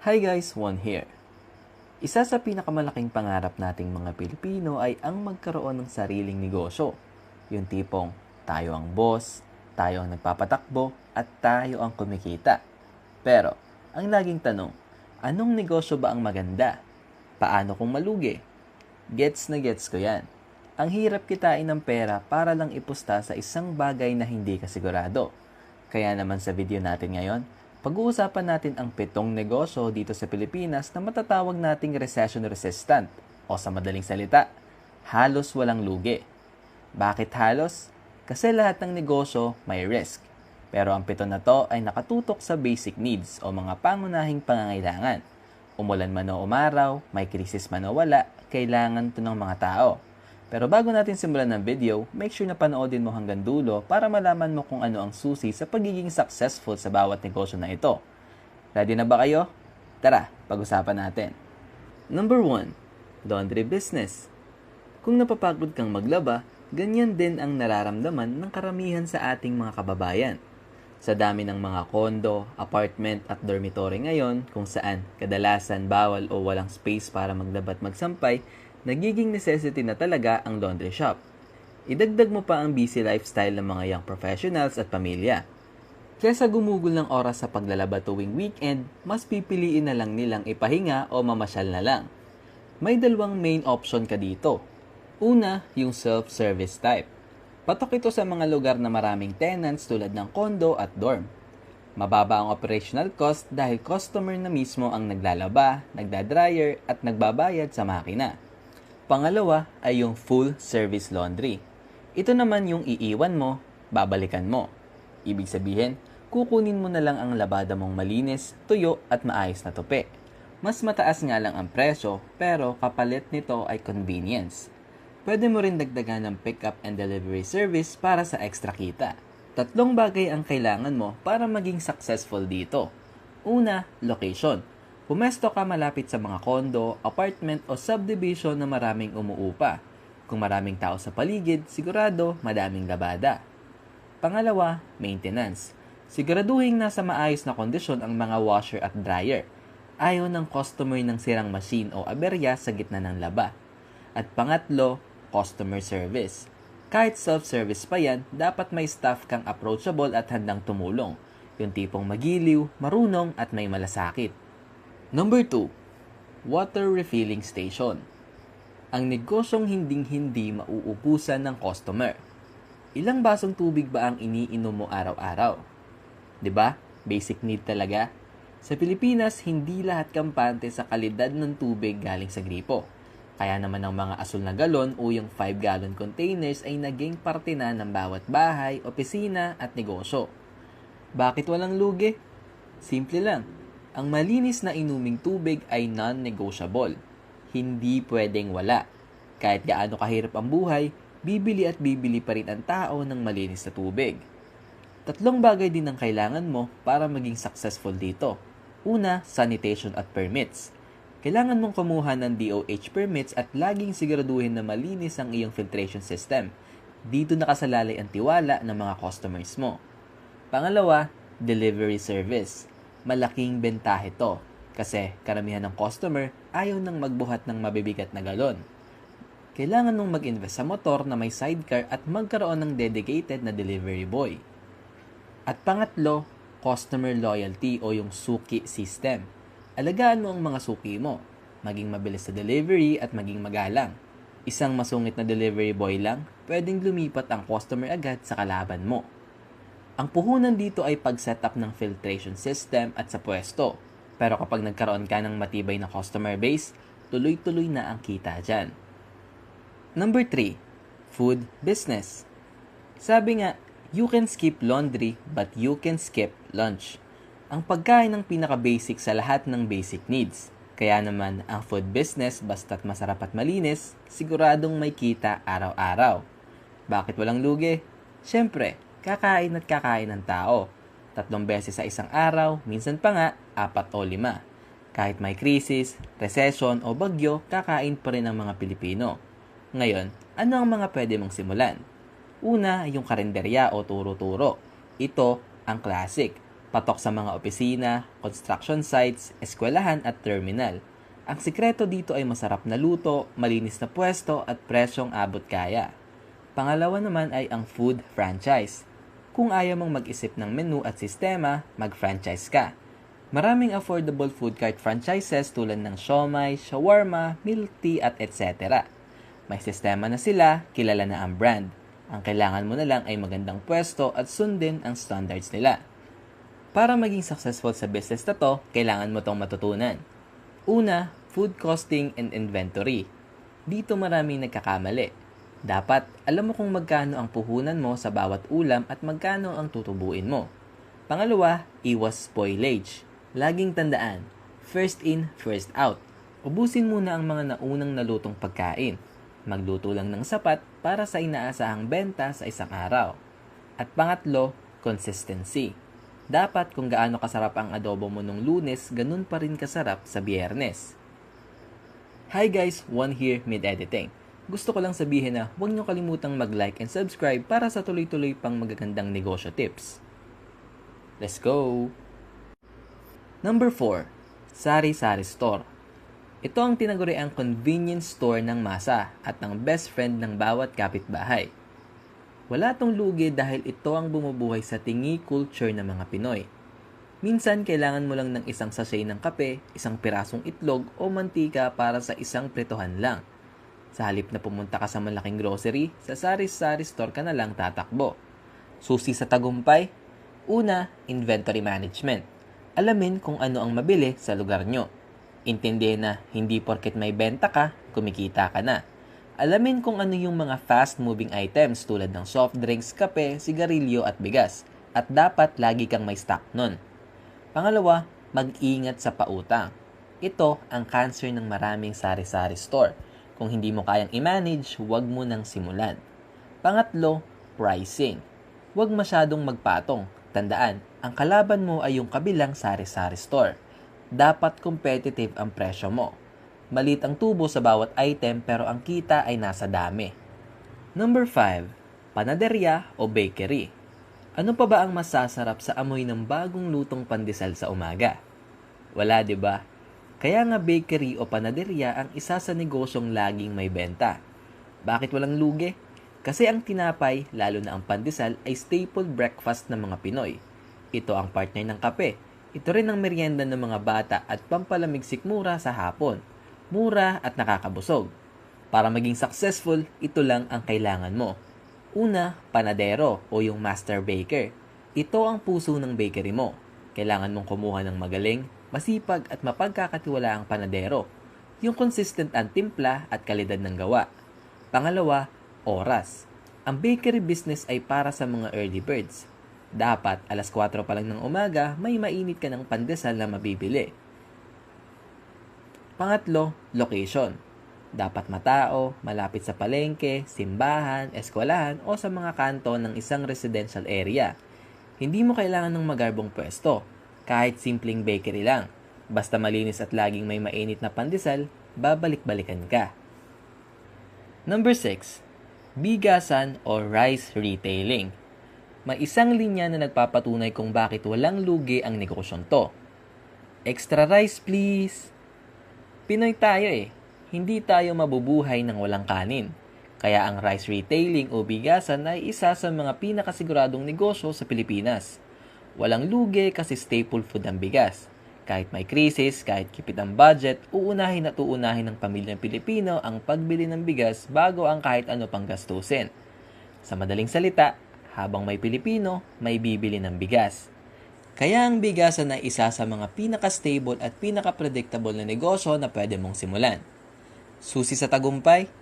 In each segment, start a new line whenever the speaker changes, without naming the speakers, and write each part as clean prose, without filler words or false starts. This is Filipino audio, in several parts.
Hi guys, Juan here. Isa sa pinakamalaking pangarap nating mga Pilipino ay ang magkaroon ng sariling negosyo. Yung tipong tayo ang boss, tayo ang nagpapatakbo, at tayo ang kumikita. Pero, ang laging tanong, anong negosyo ba ang maganda? Paano kung malugi? Gets na gets ko yan. Ang hirap kitain ng pera para lang ipusta sa isang bagay na hindi ka sigurado. Kaya naman sa video natin ngayon, pag-uusapan natin ang 7 negosyo dito sa Pilipinas na matatawag nating recession resistant o sa madaling salita, halos walang lugi. Bakit halos? Kasi lahat ng negosyo may risk. Pero ang 7 na to ay nakatutok sa basic needs o mga pangunahing pangangailangan. Umulan man o umaraw, may krisis man o wala, kailangan to ng mga tao. Pero bago natin simulan ng video, make sure na panoodin mo hanggang dulo para malaman mo kung ano ang susi sa pagiging successful sa bawat negosyo na ito. Ready na ba kayo? Tara, pag-usapan natin. Number 1. Laundry business. Kung napapagod kang maglaba, ganyan din ang nararamdaman ng karamihan sa ating mga kababayan. Sa dami ng mga kondo, apartment at dormitory ngayon kung saan kadalasan bawal o walang space para maglaba at magsampay, nagiging necessity na talaga ang laundry shop. Idagdag mo pa ang busy lifestyle ng mga young professionals at pamilya. Kesa gumugol ng oras sa paglalaba tuwing weekend, mas pipiliin na lang nilang ipahinga o mamasyal na lang. May dalawang main option ka dito. Una, yung self-service type. Patok ito sa mga lugar na maraming tenants tulad ng condo at dorm. Mababa ang operational cost dahil customer na mismo ang naglalaba, nagdadryer at nagbabayad sa makina. Pangalawa ay yung full service laundry. Ito naman yung iiwan mo, babalikan mo. Ibig sabihin, kukunin mo na lang ang labada mong malinis, tuyo at maayos na tupi. Mas mataas nga lang ang presyo pero kapalit nito ay convenience. Pwede mo rin dagdagan ng pick-up and delivery service para sa extra kita. 3 bagay ang kailangan mo para maging successful dito. Una, location. Pumesto ka malapit sa mga condo, apartment o subdivision na maraming umuupa. Kung maraming tao sa paligid, sigurado madaming labada. Pangalawa, maintenance. Siguraduhin nasa maayos na kondisyon ang mga washer at dryer. Ayaw ng customer ng sirang machine o aberya sa gitna ng laba. At pangatlo, customer service. Kahit self-service pa yan, dapat may staff kang approachable at handang tumulong. Yung tipong magiliw, marunong at may malasakit. Number 2. Water refilling station. Ang negosyong hinding-hindi mauubusan ng customer. Ilang basong tubig ba ang iniinom mo araw-araw? 'Di ba? Basic need talaga. Sa Pilipinas, hindi lahat kampante sa kalidad ng tubig galing sa gripo. Kaya naman ang mga asul na galon o yung 5-gallon containers ay naging parte na ng bawat bahay, opisina at negosyo. Bakit walang lugi? Simple lang. Ang malinis na inuming tubig ay non-negotiable. Hindi pwedeng wala. Kahit gaano kahirap ang buhay, bibili at bibili pa rin ang tao ng malinis na tubig. 3 bagay din ang kailangan mo para maging successful dito. Una, sanitation at permits. Kailangan mong kumuha ng DOH permits at laging siguraduhin na malinis ang iyong filtration system. Dito nakasalalay ang tiwala ng mga customers mo. Pangalawa, delivery service. Malaking bentahe to kasi karamihan ng customer ayaw nang magbuhat ng mabibigat na galon. Kailangan mong mag-invest sa motor na may sidecar at magkaroon ng dedicated na delivery boy. At pangatlo, customer loyalty o yung suki system. Alagaan mo ang mga suki mo, maging mabilis sa delivery at maging magalang. Isang masungit na delivery boy lang, pwedeng lumipat ang customer agad sa kalaban mo. Ang puhunan dito ay pag-setup ng filtration system at sa pwesto. Pero kapag nagkaroon ka ng matibay na customer base, tuloy-tuloy na ang kita dyan. Number 3. Food business. Sabi nga, you can skip laundry but you can skip lunch. Ang pagkain ang pinaka-basic sa lahat ng basic needs. Kaya naman, ang food business basta't masarap at malinis, siguradong may kita araw-araw. Bakit walang lugi? Siyempre, kakain at kakain ng tao. 3 beses sa isang araw, minsan pa nga, 4 o 5. Kahit may krisis, recession o bagyo, kakain pa rin ang mga Pilipino. Ngayon, ano ang mga pwede mong simulan? Una, yung karinderya o turo-turo. Ito ang classic. Patok sa mga opisina, construction sites, eskwelahan at terminal. Ang sikreto dito ay masarap na luto, malinis na pwesto at presyong abot kaya. Pangalawa naman ay ang food franchise. Kung ayaw mong mag-isip ng menu at sistema, mag-franchise ka. Maraming affordable food cart franchises tulad ng siomai, shawarma, milk tea at etc. May sistema na sila, kilala na ang brand. Ang kailangan mo na lang ay magandang pwesto at sundin ang standards nila. Para maging successful sa business na to, kailangan mo tong matutunan. Una, food costing and inventory. Dito maraming nagkakamali. Dapat alam mo kung magkano ang puhunan mo sa bawat ulam at magkano ang tutubuin mo. Pangalawa, iwas spoilage. Laging tandaan, first in, first out. Ubusin muna ang mga naunang nalutong pagkain. Magluto lang ng sapat para sa inaasahang benta sa isang araw. At pangatlo, consistency. Dapat kung gaano kasarap ang adobo mo nung Lunes, ganun pa rin kasarap sa Biyernes. Hi guys, Juan here mid-editing. Gusto ko lang sabihin na huwag niyo kalimutang mag-like and subscribe para sa tuloy-tuloy pang magagandang negosyo tips. Let's go! Number 4. Sari-sari store. Ito ang tinaguriang convenience store ng masa at ang best friend ng bawat kapitbahay. Wala tong lugi dahil ito ang bumubuhay sa tingi culture ng mga Pinoy. Minsan kailangan mo lang ng isang sachet ng kape, isang pirasong itlog o mantika para sa isang pretohan lang. Sa halip na pumunta ka sa malaking grocery, sa sari-sari store ka na lang tatakbo. Susi sa tagumpay? Una, inventory management. Alamin kung ano ang mabili sa lugar nyo. Intindihin na hindi porket may benta ka, kumikita ka na. Alamin kung ano yung mga fast-moving items tulad ng soft drinks, kape, sigarilyo at bigas. At dapat lagi kang may stock nun. Pangalawa, mag-ingat sa pautang. Ito ang cancer ng maraming sari-sari store. Kung hindi mo kayang i-manage, huwag mo nang simulan. Pangatlo, pricing. Huwag masyadong magpatong. Tandaan, ang kalaban mo ay yung kabilang sari-sari store. Dapat competitive ang presyo mo. Maliit ang tubo sa bawat item pero ang kita ay nasa dami. Number 5, panaderya o bakery. Ano pa ba ang masasarap sa amoy ng bagong lutong pandesal sa umaga? Wala, 'di ba? Kaya nga bakery o panaderya ang isa sa negosyong laging may benta. Bakit walang lugi? Kasi ang tinapay, lalo na ang pandesal, ay staple breakfast ng mga Pinoy. Ito ang partner ng kape. Ito rin ang merienda ng mga bata at pampalamig sikmura sa hapon. Mura at nakakabusog. Para maging successful, ito lang ang kailangan mo. Una, panadero o yung master baker. Ito ang puso ng bakery mo. Kailangan mong kumuha ng magaling, masipag at mapagkakatiwalaang panadero. Yung consistent ang timpla at kalidad ng gawa. Pangalawa, oras. Ang bakery business ay para sa mga early birds. Dapat alas 4 pa lang ng umaga, may mainit ka ng pandesal na mabibili. Pangatlo, location. Dapat matao, malapit sa palengke, simbahan, eskwelahan o sa mga kanto ng isang residential area. Hindi mo kailangan ng magarbong pwesto. Kahit simpleng bakery lang. Basta malinis at laging may mainit na pandesal, babalik-balikan ka. Number 6. Bigasan o rice retailing. May isang linya na nagpapatunay kung bakit walang lugi ang negosyong to. Extra rice please! Pinoy tayo eh. Hindi tayo mabubuhay ng walang kanin. Kaya ang rice retailing o bigasan ay isa sa mga pinakasiguradong negosyo sa Pilipinas. Walang lugi kasi staple food ang bigas. Kahit may krisis, kahit kipit ang budget, uunahin at uunahin ng pamilyang Pilipino ang pagbili ng bigas bago ang kahit ano pang gastusin. Sa madaling salita, habang may Pilipino, may bibili ng bigas. Kaya ang bigasan ay isa sa mga pinaka-stable at pinaka-predictable na negosyo na pwede mong simulan. Susi sa tagumpay?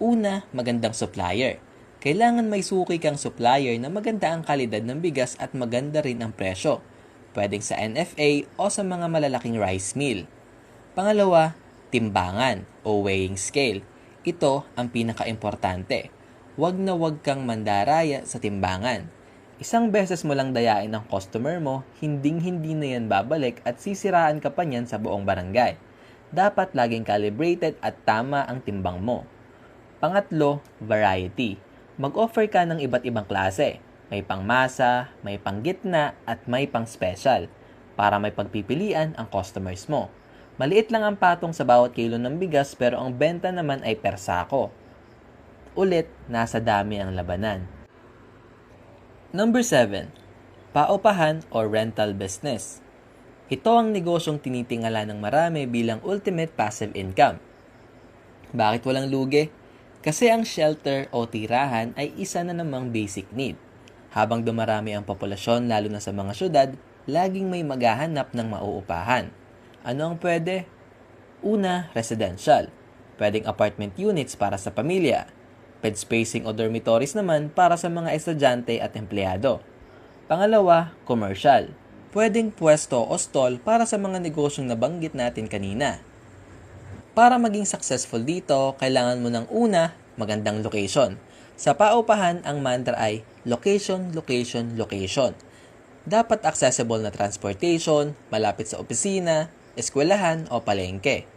Una, magandang supplier. Kailangan may suki kang supplier na maganda ang kalidad ng bigas at maganda rin ang presyo. Pwedeng sa NFA o sa mga malalaking rice mill. Pangalawa, timbangan o weighing scale. Ito ang pinaka-importante. Huwag na huwag kang mandaraya sa timbangan. Isang beses mo lang dayain ang customer mo, hinding-hindi na yan babalik at sisiraan ka pa niyan sa buong barangay. Dapat laging calibrated at tama ang timbang mo. Pangatlo, variety. Mag-offer ka ng iba't ibang klase. May pangmasa, may panggitna, at may pang-special para may pagpipilian ang customers mo. Maliit lang ang patong sa bawat kilo ng bigas pero ang benta naman ay per sako. Ulit, nasa dami ang labanan. Number 7. Paupahan or rental business. Ito ang negosyong tinitingala ng marami bilang ultimate passive income. Bakit walang lugi? Kasi ang shelter o tirahan ay isa na namang basic need. Habang dumarami ang populasyon lalo na sa mga syudad, laging may maghahanap ng mauupahan. Ano ang pwede? Una, residential. Pwedeng apartment units para sa pamilya. Bed spacing o dormitories naman para sa mga estudyante at empleyado. Pangalawa, commercial. Pwedeng pwesto o stall para sa mga negosyong nabanggit natin kanina. Para maging successful dito, kailangan mo ng una, magandang location. Sa paupahan, ang mantra ay location, location, location. Dapat accessible na transportation, malapit sa opisina, eskwelahan o palengke.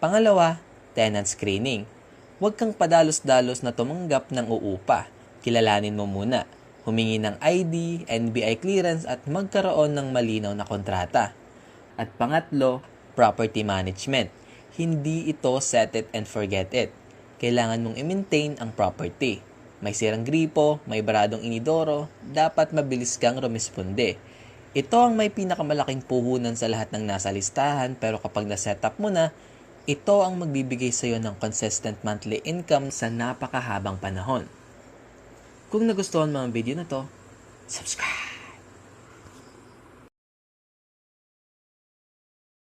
Pangalawa, tenant screening. Huwag kang padalos-dalos na tumanggap ng uupa. Kilalanin mo muna. Humingi ng ID, NBI clearance at magkaroon ng malinaw na kontrata. At pangatlo, property management. Hindi ito set it and forget it. Kailangan mong i-maintain ang property. May sirang gripo, may baradong inidoro, dapat mabilis kang rumisponde. Ito ang may pinakamalaking puhunan sa lahat ng nasa listahan pero kapag na-setup mo na, ito ang magbibigay sa iyo ng consistent monthly income sa napakahabang panahon. Kung nagustuhan mo ang video na to, subscribe!